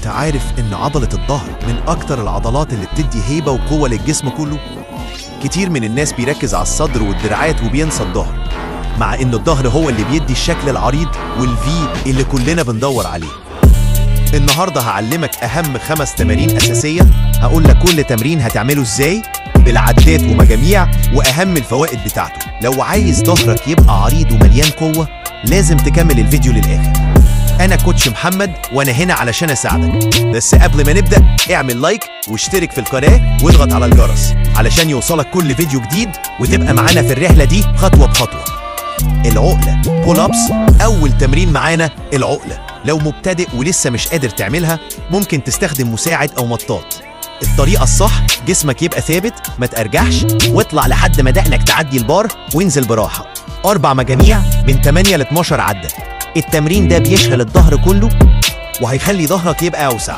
انت عارف ان عضلة الظهر من اكتر العضلات اللي بتدي هيبة وقوة للجسم كله؟ كتير من الناس بيركز على الصدر والدراعات وبينسى الظهر، مع ان الظهر هو اللي بيدي الشكل العريض والفي اللي كلنا بندور عليه. النهاردة هعلمك اهم 5 تمارين اساسية، هقول لك كل تمرين هتعمله ازاي بالعدات ومجاميع واهم الفوائد بتاعته. لو عايز ظهرك يبقى عريض ومليان قوة لازم تكمل الفيديو للآخر. أنا كوتش محمد وأنا هنا علشان أساعدك، بس قبل ما نبدأ اعمل لايك واشترك في القناة واضغط على الجرس علشان يوصلك كل فيديو جديد وتبقى معانا في الرحلة دي خطوة بخطوة. العقلة بول أبس أول تمرين معانا. العقلة لو مبتدئ ولسه مش قادر تعملها ممكن تستخدم مساعد أو مطاط. الطريقة الصح جسمك يبقى ثابت، ما ترجعش واطلع لحد ما دقنك تعدي البار وانزل براحة. 4 مجاميع من 8 ل 12 عدة. التمرين ده بيشغل الظهر كله وهيخلي ظهرك يبقى أوسع.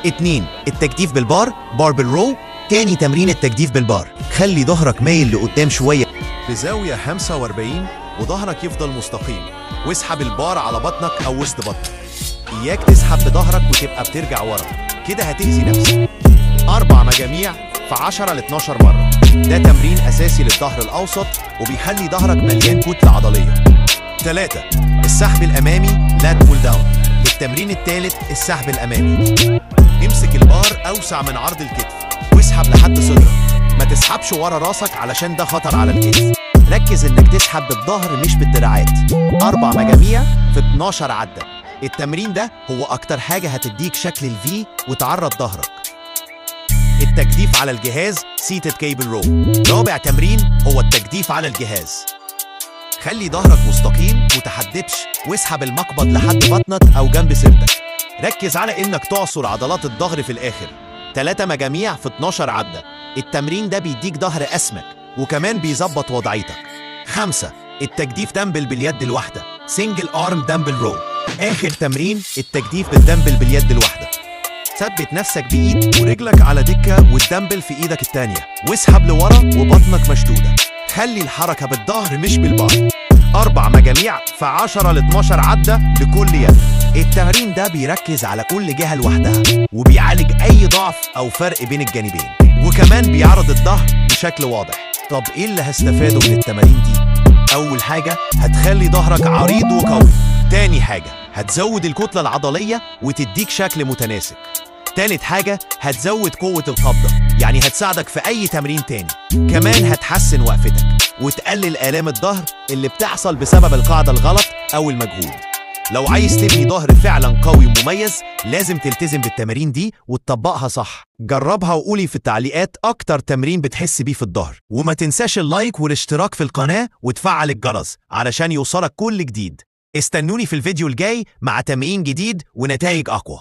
2 التجديف بالبار، باربل رو. تاني تمرين التجديف بالبار، خلي ظهرك مايل لقدام شوية في زاوية 45 وظهرك يفضل مستقيم، واسحب البار على بطنك أو وسط بطنك. إياك تسحب بظهرك وتبقى بترجع ورا، كده هتأذي نفسك. 4 مجاميع في 10 ل 12 مرة. ده تمرين أساسي للظهر الأوسط وبيخلي ظهرك مليان كتلة عضلية. 3 السحب الأمامي لات بول داون. التمرين الثالث السحب الأمامي. امسك البار أوسع من عرض الكتف واسحب لحد صدرك، ما تسحبش ورا راسك علشان ده خطر على الكتف. ركز إنك تسحب بالظهر مش بالدراعات. 4 مجاميع في 12 عدة. التمرين ده هو أكتر حاجة هتديك شكل الفي وتعرض ظهرك. التجديف على الجهاز سيتد كيبل رو. رابع تمرين هو التجديف على الجهاز. خلي ظهرك مستقيم وتحدبش واسحب المقبض لحد بطنك أو جنب سرتك. ركز على إنك تعصر عضلات الظهر في الآخر. 3 مجاميع في 12 عدة. التمرين ده بيديك ظهر أسمك وكمان بيظبط وضعيتك. 5 التجديف دمبل باليد الواحدة، سنجل أرم دمبل رو. آخر تمرين التجديف بالدمبل باليد الواحدة. ثبت نفسك بإيد ورجلك على دكة والدمبل في إيدك التانية واسحب لورا وبطنك مشدودة. خلي الحركة بالظهر مش بالبار. 4 مجاميع في 10 ل 12 عدة لكل يد. التمرين ده بيركز على كل جهة لوحدها وبيعالج أي ضعف أو فرق بين الجانبين، وكمان بيعرض الظهر بشكل واضح. طب إيه اللي هستفاده من التمارين دي؟ أول حاجة هتخلي ظهرك عريض وقوي. تاني حاجة هتزود الكتلة العضلية وتديك شكل متناسق. تالت حاجة هتزود قوة القبضة، يعني هتساعدك في أي تمرين تاني. كمان هتحسن وقفتك وتقلل آلام الظهر اللي بتحصل بسبب القاعدة الغلط أو المجهود. لو عايز تبني ظهر فعلا قوي ومميز لازم تلتزم بالتمارين دي وتطبقها صح. جربها وقولي في التعليقات أكتر تمرين بتحس بيه في الظهر، وما تنساش اللايك والاشتراك في القناة وتفعل الجرس علشان يوصلك كل جديد. استنوني في الفيديو الجاي مع تمرين جديد ونتائج أقوى.